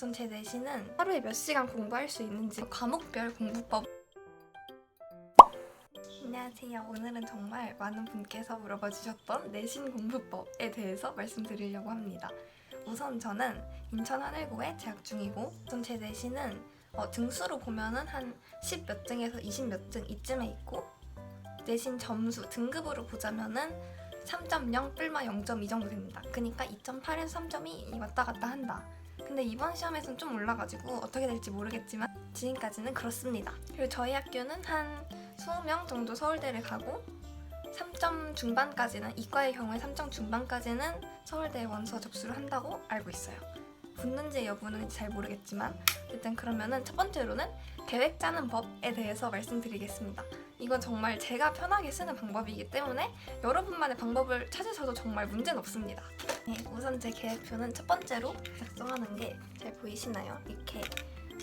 우선 제 내신은 하루에 몇 시간 공부할 수 있는지 과목별 공부법. 안녕하세요. 오늘은 정말 많은 분께서 물어봐 주셨던 내신 공부법에 대해서 말씀드리려고 합니다. 우선 저는 인천 하늘고에 재학 중이고, 우선 제 내신은 등수로 보면은 한 10 몇 등에서 20 몇 등 이쯤에 있고, 내신 점수 등급으로 보자면은 3.0 뿔마 0.2 정도 됩니다. 그러니까 2.8에서 3.2 왔다 갔다 한다. 근데 이번 시험에서는 좀 올라가지고 어떻게 될지 모르겠지만 지금까지는 그렇습니다. 그리고 저희 학교는 한 20명 정도 서울대를 가고 3점 중반까지는, 이과의 경우에 3점 중반까지는 서울대 원서 접수를 한다고 알고 있어요. 붙는지 여부는 잘 모르겠지만 일단 그러면은 첫 번째로는 계획 짜는 법에 대해서 말씀드리겠습니다. 이건 정말 제가 편하게 쓰는 방법이기 때문에 여러분만의 방법을 찾으셔도 정말 문제는 없습니다. 네, 우선 제 계획표는 첫 번째로 작성하는 게 잘 보이시나요? 이렇게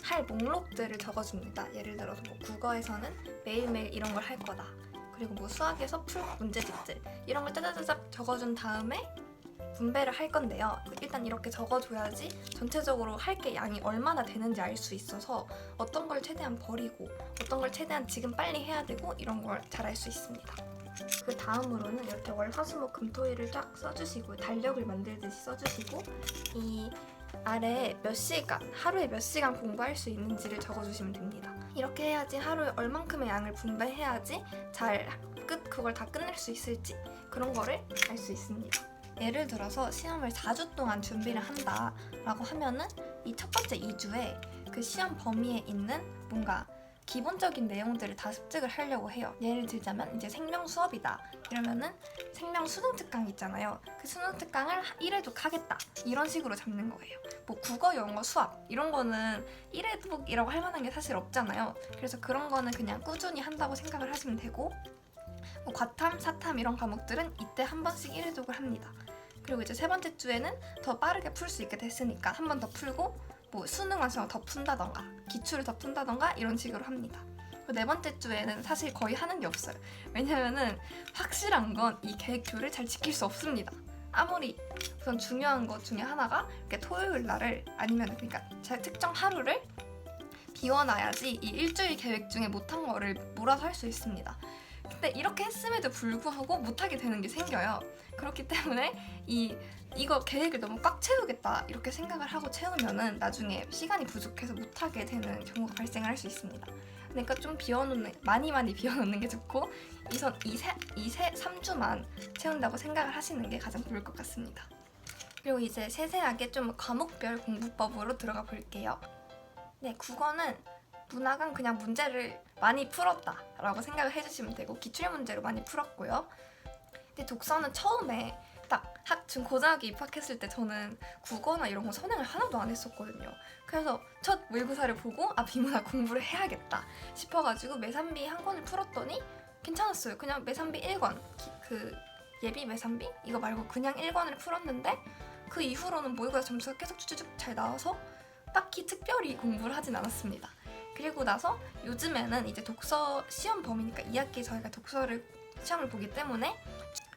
할 목록들을 적어줍니다. 예를 들어서 뭐 국어에서는 매일매일 이런 걸 할 거다. 그리고 뭐 수학에서 풀 문제집들 이런 걸 짜자자작 적어준 다음에 분배를 할 건데요. 일단 이렇게 적어줘야지 전체적으로 할 게 양이 얼마나 되는지 알 수 있어서 어떤 걸 최대한 버리고 어떤 걸 최대한 지금 빨리 해야 되고 이런 걸 잘 알 수 있습니다. 그 다음으로는 이렇게 월, 화, 수, 목, 금, 토일을 쫙 써주시고 달력을 만들듯이 써주시고 이 아래에 몇 시간, 하루에 몇 시간 공부할 수 있는지를 적어주시면 됩니다. 이렇게 해야지 하루에 얼만큼의 양을 분배해야지 그걸 다 끝낼 수 있을지 그런 거를 알 수 있습니다. 예를 들어서 시험을 4주 동안 준비를 한다 라고 하면은 이 첫 번째 2주에 그 시험 범위에 있는 뭔가 기본적인 내용들을 다 습득을 하려고 해요. 예를 들자면 이제 생명 수업이다 이러면은 생명 수능 특강 있잖아요. 그 수능 특강을 1회독 하겠다 이런 식으로 잡는 거예요. 뭐 국어, 영어, 수학 이런 거는 1회독이라고 할 만한 게 사실 없잖아요. 그래서 그런 거는 그냥 꾸준히 한다고 생각을 하시면 되고, 뭐 과탐, 사탐 이런 과목들은 이때 한 번씩 1회독을 합니다. 그리고 이제 세 번째 주에는 더 빠르게 풀 수 있게 됐으니까 한 번 더 풀고 뭐 수능 완성을 더 푼다던가 기출을 더 푼다던가 이런 식으로 합니다. 네 번째 주에는 사실 거의 하는 게 없어요. 왜냐면은 확실한 건 이 계획표를 잘 지킬 수 없습니다. 아무리 우선 중요한 것 중에 하나가 이렇게 토요일 날을 아니면 그러니까 제 특정 하루를 비워놔야지 이 일주일 계획 중에 못한 거를 몰아서 할 수 있습니다. 근데 이렇게 했음에도 불구하고 못하게 되는 게 생겨요. 그렇기 때문에 이거 계획을 너무 꽉 채우겠다 이렇게 생각을 하고 채우면은 나중에 시간이 부족해서 못하게 되는 경우가 발생을 할 수 있습니다. 그러니까 좀 많이 비워놓는 게 좋고 3주만 채운다고 생각을 하시는 게 가장 좋을 것 같습니다. 그리고 이제 세세하게 좀 과목별 공부법으로 들어가 볼게요. 네, 국어는 문학은 그냥 문제를 많이 풀었다 라고 생각을 해주시면 되고 기출문제로 많이 풀었고요. 근데 독서는 처음에 딱 고등학교 입학했을 때 저는 국어나 이런 거 선행을 하나도 안 했었거든요. 그래서 첫 모의고사를 보고 비문학 공부를 해야겠다 싶어가지고 매산비 한 권을 풀었더니 괜찮았어요. 그냥 매산비 1권 그 예비 매산비 이거 말고 그냥 1권을 풀었는데 그 이후로는 모의고사 점수가 계속 쭉쭉 잘 나와서 딱히 특별히 공부를 하진 않았습니다. 그리고 나서 요즘에는 이제 독서 시험 범위니까 2학기에 저희가 시험을 보기 때문에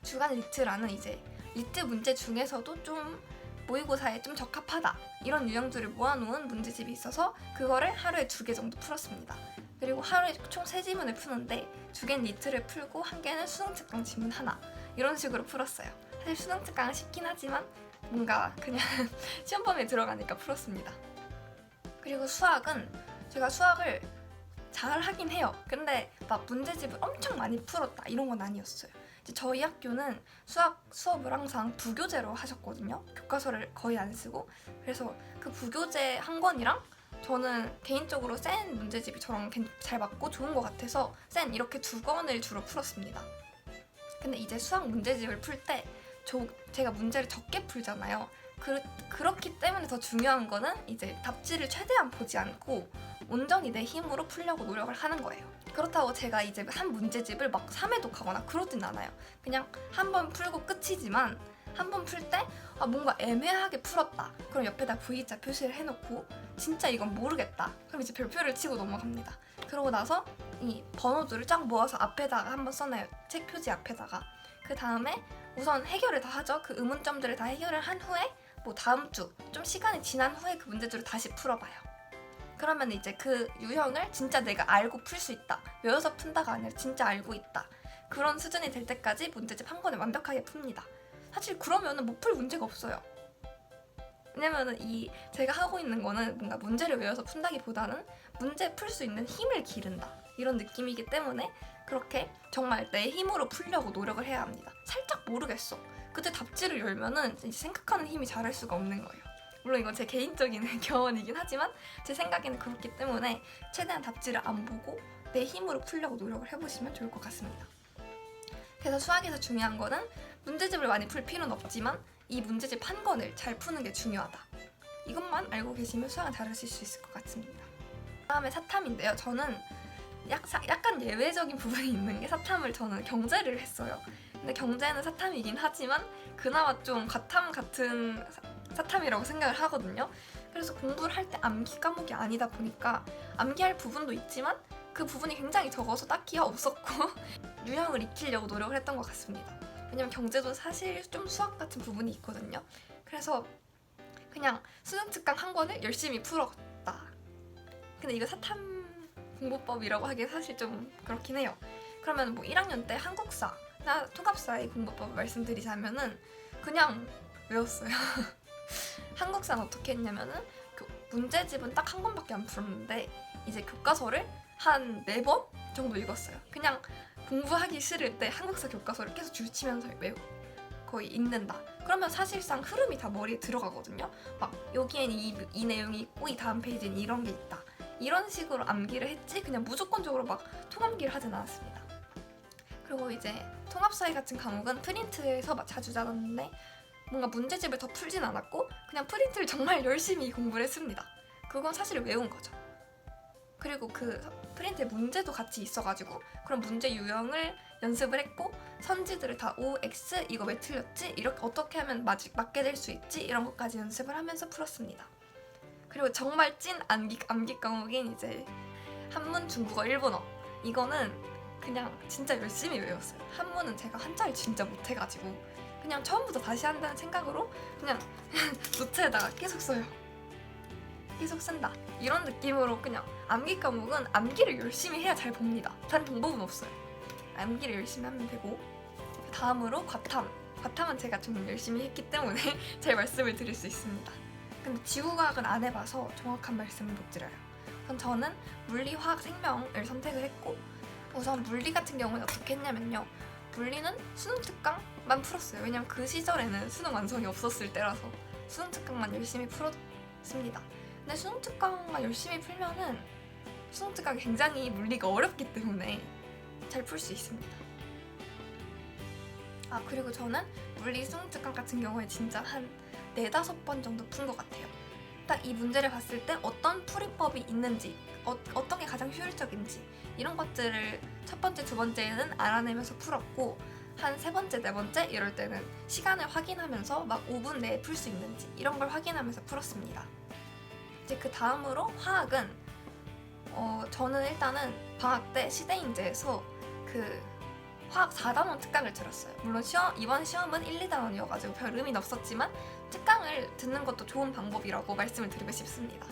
주간 리트라는 이제 리트 문제 중에서도 좀 모의고사에 좀 적합하다 이런 유형들을 모아놓은 문제집이 있어서 그거를 하루에 2개 정도 풀었습니다. 그리고 하루에 총 3지문을 푸는데 2개는 리트를 풀고 1개는 수능 특강 지문 하나 이런 식으로 풀었어요. 사실 수능 특강은 쉽긴 하지만 뭔가 그냥 시험 범위에 들어가니까 풀었습니다. 그리고 수학은 제가 수학을 잘 하긴 해요. 근데 막 문제집을 엄청 많이 풀었다 이런 건 아니었어요. 이제 저희 학교는 수업을 항상 부교재로 하셨거든요. 교과서를 거의 안 쓰고. 그래서 그 부교재 한 권이랑 저는 개인적으로 센 문제집이 저랑 잘 맞고 좋은 것 같아서 센 이렇게 2권을 주로 풀었습니다. 근데 이제 수학 문제집을 풀 때 제가 문제를 적게 풀잖아요. 그렇기 때문에 더 중요한 거는 이제 답지를 최대한 보지 않고 온전히 내 힘으로 풀려고 노력을 하는 거예요. 그렇다고 제가 이제 한 문제집을 막 3회독하거나 그러진 않아요. 그냥 한 번 풀고 끝이지만 한 번 풀 때 뭔가 애매하게 풀었다. 그럼 옆에다 V자 표시를 해놓고 진짜 이건 모르겠다. 그럼 이제 별표를 치고 넘어갑니다. 그러고 나서 이 번호들을 쫙 모아서 앞에다가 한번 써놔요. 책 표지 앞에다가. 그 다음에 우선 해결을 다 하죠. 그 의문점들을 다 해결을 한 후에 뭐 다음 주 좀 시간이 지난 후에 그 문제들을 다시 풀어봐요. 그러면 이제 그 유형을 진짜 내가 알고 풀 수 있다. 외워서 푼다가 아니라 진짜 알고 있다. 그런 수준이 될 때까지 문제집 한 권을 완벽하게 풉니다. 사실 그러면은 못 풀 문제가 없어요. 왜냐면은 이 제가 하고 있는 거는 뭔가 문제를 외워서 푼다기보다는 문제 풀 수 있는 힘을 기른다. 이런 느낌이기 때문에 그렇게 정말 내 힘으로 풀려고 노력을 해야 합니다. 살짝 모르겠어. 그때 답지를 열면은 이제 생각하는 힘이 자랄 수가 없는 거예요. 물론 이건 제 개인적인 경험이긴 하지만 제 생각에는 그렇기 때문에 최대한 답지를 안 보고 내 힘으로 풀려고 노력을 해보시면 좋을 것 같습니다. 그래서 수학에서 중요한 거는 문제집을 많이 풀 필요는 없지만 이 문제집 한 권을 잘 푸는 게 중요하다. 이것만 알고 계시면 수학을 잘하실 수 있을 것 같습니다. 다음에 사탐인데요. 저는 약간 예외적인 부분이 있는 게 사탐을 저는 경제를 했어요. 근데 경제는 사탐이긴 하지만 그나마 좀 과탐 같은 사탐이라고 생각을 하거든요. 그래서 공부를 할 때 암기 과목이 아니다 보니까 암기할 부분도 있지만 그 부분이 굉장히 적어서 딱히 없었고 유형을 익히려고 노력을 했던 것 같습니다. 왜냐면 경제도 사실 좀 수학 같은 부분이 있거든요. 그래서 그냥 수능 특강 한 권을 열심히 풀었다. 근데 이거 사탐 공부법이라고 하기엔 사실 좀 그렇긴 해요. 그러면 뭐 1학년 때 한국사나 통합사의 공부법을 말씀드리자면은 그냥 외웠어요. 한국사는 어떻게 했냐면은 문제집은 딱 한 권밖에 안 풀었는데 이제 교과서를 한 4번 정도 읽었어요. 그냥 공부하기 싫을 때 한국사 교과서를 계속 줄치면서 거의 읽는다. 그러면 사실상 흐름이 다 머리에 들어가거든요. 막 여기엔 이 내용이 있고 이 다음 페이지엔 이런 게 있다. 이런 식으로 암기를 했지 그냥 무조건적으로 막 통암기를 하진 않았습니다. 그리고 이제 통합사회 같은 과목은 프린트에서 자주 잡았는데 뭔가 문제집을 더 풀진 않았고 그냥 프린트를 정말 열심히 공부를 했습니다. 그건 사실 외운 거죠. 그리고 그 프린트에 문제도 같이 있어가지고 그런 문제 유형을 연습을 했고 선지들을 다 O, X 이거 왜 틀렸지? 이렇게 어떻게 하면 맞게 될 수 있지? 이런 것까지 연습을 하면서 풀었습니다. 그리고 정말 찐 암기 과목인 이제 한문, 중국어, 일본어 이거는 그냥 진짜 열심히 외웠어요. 한문은 제가 한자를 진짜 못해가지고 그냥 처음부터 다시 한다는 생각으로 그냥 노트에다가 계속 써요. 계속 쓴다. 이런 느낌으로 그냥 암기 과목은 암기를 열심히 해야 잘 봅니다. 다른 방법은 없어요. 암기를 열심히 하면 되고 다음으로 과탐은 제가 좀 열심히 했기 때문에 잘 말씀을 드릴 수 있습니다. 근데 지구과학은 안 해봐서 정확한 말씀을 못 드려요. 우선 저는 물리, 화학, 생명을 선택을 했고 우선 물리 같은 경우는 어떻게 했냐면요. 물리는 수능 특강만 풀었어요. 왜냐면 그 시절에는 수능 완성이 없었을 때라서 수능 특강만 열심히 풀었습니다. 근데 수능 특강만 열심히 풀면은 수능 특강이 굉장히 물리가 어렵기 때문에 잘 풀 수 있습니다. 그리고 저는 물리 수능 특강 같은 경우에 진짜 한 4-5번 정도 푼 것 같아요. 딱 이 문제를 봤을 때 어떤 풀이법이 있는지 어떤 게 가장 효율적인지 이런 것들을 첫 번째, 두 번째는 알아내면서 풀었고 한 세 번째, 네 번째 이럴 때는 시간을 확인하면서 막 5분 내에 풀 수 있는지 이런 걸 확인하면서 풀었습니다. 이제 그 다음으로 화학은 저는 일단은 방학 때 시대인재에서 그 화학 4단원 특강을 들었어요. 물론 이번 시험은 1, 2단원이어가지고 별 의미는 없었지만 특강을 듣는 것도 좋은 방법이라고 말씀을 드리고 싶습니다.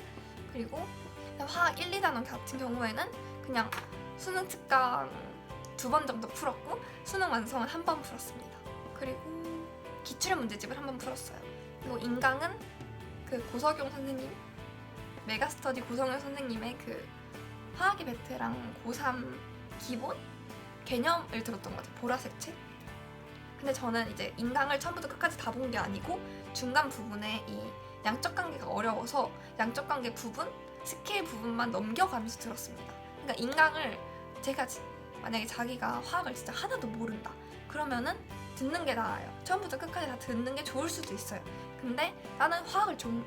그리고 화학 1, 2단원 같은 경우에는 그냥 수능 특강 2번 정도 풀었고 수능 완성은 1번 풀었습니다. 그리고 기출 문제집을 1번 풀었어요. 그리고 인강은 그 고석용 선생님, 메가스터디 고석용 선생님의 그 화학의 베테랑 고3 기본 개념을 들었던 것 같아요. 보라색 책. 근데 저는 이제 인강을 처음부터 끝까지 다 본 게 아니고 중간 부분에 이 양적 관계가 어려워서 양적 관계 부분, 스케일 부분만 넘겨가면서 들었습니다. 그러니까 인강을 만약에 자기가 화학을 진짜 하나도 모른다. 그러면은 듣는 게 나아요. 처음부터 끝까지 다 듣는 게 좋을 수도 있어요. 근데 나는 화학을 좀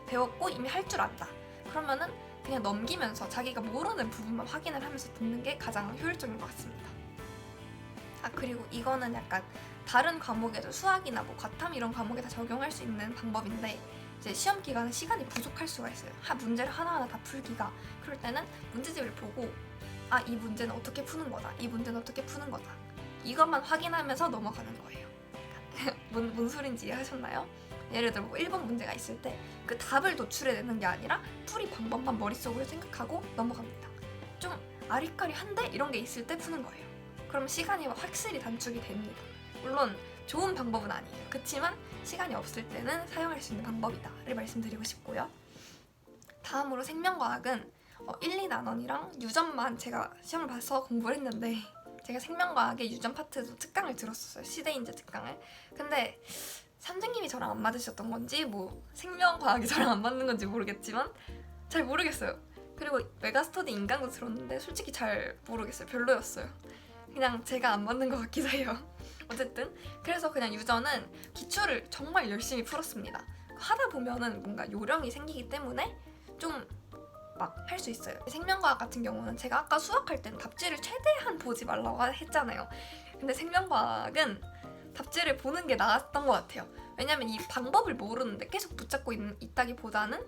배웠고 이미 할 줄 안다. 그러면은 그냥 넘기면서 자기가 모르는 부분만 확인을 하면서 듣는 게 가장 효율적인 것 같습니다. 그리고 이거는 약간 다른 과목에도 수학이나 뭐 과탐 이런 과목에 다 적용할 수 있는 방법인데 이제 시험 기간에 시간이 부족할 수가 있어요. 문제를 하나하나 다 풀기가. 그럴 때는 문제집을 보고 이 문제는 어떻게 푸는 거다. 이 문제는 어떻게 푸는 거다. 이것만 확인하면서 넘어가는 거예요. 뭔 소린지 이해하셨나요? 예를 들어 뭐 1번 문제가 있을 때 그 답을 도출해내는 게 아니라 풀이 방법만 머릿속으로 생각하고 넘어갑니다. 좀 아리까리한데? 이런 게 있을 때 푸는 거예요. 그럼 시간이 확실히 단축이 됩니다. 물론 좋은 방법은 아니에요. 그치만 시간이 없을 때는 사용할 수 있는 방법이다를 말씀드리고 싶고요. 다음으로 생명과학은 1, 2단원이랑 유전만 제가 시험을 봐서 공부를 했는데 제가 생명과학의 유전 파트도 특강을 들었었어요. 시대인재 특강을. 근데 선생님이 저랑 안 맞으셨던 건지 뭐 생명과학이 저랑 안 맞는 건지 모르겠지만 잘 모르겠어요. 그리고 메가스터디 인간도 들었는데 솔직히 잘 모르겠어요. 별로였어요. 그냥 제가 안 맞는 것 같기도 해요. 어쨌든 그래서 그냥 유전은 기출을 정말 열심히 풀었습니다. 하다 보면은 뭔가 요령이 생기기 때문에 좀 막 할 수 있어요. 생명과학 같은 경우는 제가 아까 수학할 때는 답지를 최대한 보지 말라고 했잖아요. 근데 생명과학은 답지를 보는 게 나았던 것 같아요. 왜냐면 이 방법을 모르는데 계속 붙잡고 있다기보다는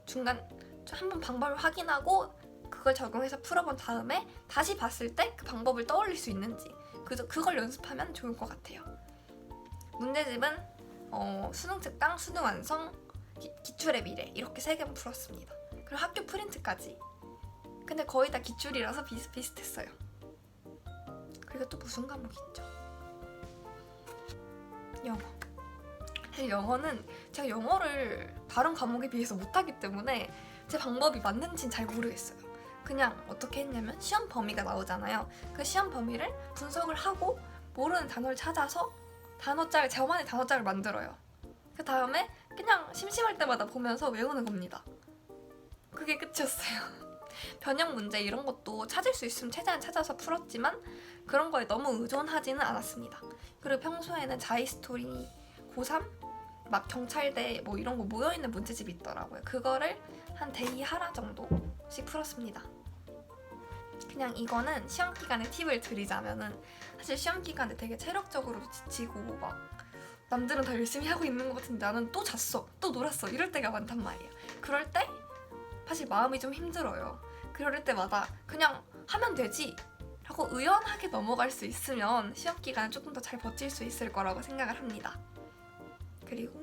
중간 한번 방법을 확인하고 그걸 적용해서 풀어본 다음에 다시 봤을 때 그 방법을 떠올릴 수 있는지 그걸 연습하면 좋을 것 같아요. 문제집은 수능 특강, 수능 완성, 기출의 미래 이렇게 3개만 풀었습니다. 그리고 학교 프린트까지. 근데 거의 다 기출이라서 비슷비슷했어요. 그리고 또 무슨 과목이 있죠? 영어. 사실 영어는 제가 영어를 다른 과목에 비해서 못하기 때문에 제 방법이 맞는지는 잘 모르겠어요. 그냥 어떻게 했냐면 시험 범위가 나오잖아요. 그 시험 범위를 분석을 하고 모르는 단어를 찾아서 저만의 단어장을 만들어요. 그 다음에 그냥 심심할 때마다 보면서 외우는 겁니다. 그게 끝이었어요. 변형 문제 이런 것도 찾을 수 있으면 최대한 찾아서 풀었지만 그런 거에 너무 의존하지는 않았습니다. 그리고 평소에는 자이스토리, 고3, 막 경찰대 뭐 이런 거 모여있는 문제집이 있더라고요. 그거를 한 대이 하라 정도씩 풀었습니다. 그냥 이거는 시험 기간에 팁을 드리자면은 사실 시험 기간에 되게 체력적으로도 지치고 막 남들은 다 열심히 하고 있는 것 같은데 나는 또 잤어, 또 놀았어 이럴 때가 많단 말이에요. 그럴 때 사실 마음이 좀 힘들어요. 그럴 때마다 그냥 하면 되지 하고 의연하게 넘어갈 수 있으면 시험 기간을 조금 더 잘 버틸 수 있을 거라고 생각을 합니다. 그리고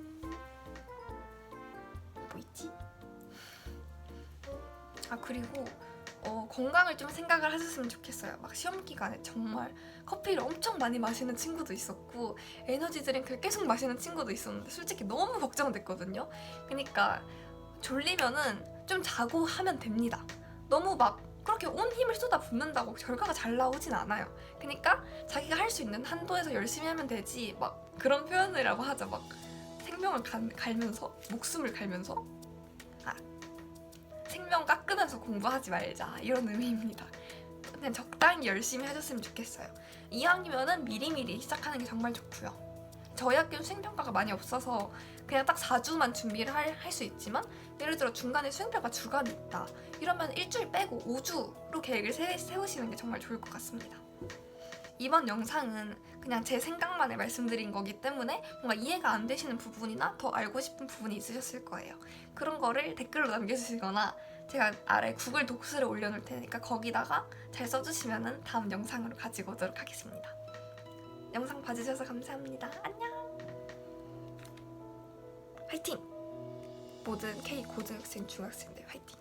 뭐 있지? 그리고 건강을 좀 생각을 하셨으면 좋겠어요. 막 시험 기간에 정말 커피를 엄청 많이 마시는 친구도 있었고 에너지 드링크를 계속 마시는 친구도 있었는데 솔직히 너무 걱정됐거든요. 그러니까 졸리면은 좀 자고 하면 됩니다. 너무 막 그렇게 온 힘을 쏟아붓는다고 결과가 잘 나오진 않아요. 그러니까 자기가 할 수 있는 한도에서 열심히 하면 되지 막 그런 표현이라고 하죠. 막 생명을 갈면서 목숨을 갈면서 생명 깎으면서 공부하지 말자 이런 의미입니다. 그냥 적당히 열심히 하셨으면 좋겠어요. 이왕이면은 미리미리 시작하는 게 정말 좋고요. 저희 학교는 수행평가가 많이 없어서 그냥 딱 4주만 준비를 할 수 있지만 예를 들어 중간에 수행평가 주간이 있다 이러면 일주일 빼고 5주로 계획을 세우시는 게 정말 좋을 것 같습니다. 이번 영상은 그냥 제 생각만을 말씀드린 거기 때문에 뭔가 이해가 안 되시는 부분이나 더 알고 싶은 부분이 있으셨을 거예요. 그런 거를 댓글로 남겨주시거나 제가 아래 구글 독스를 올려놓을 테니까 거기다가 잘 써주시면 다음 영상으로 가지고 오도록 하겠습니다. 영상 봐주셔서 감사합니다. 안녕! 화이팅! 모든 K 고등학생, 중학생들 화이팅!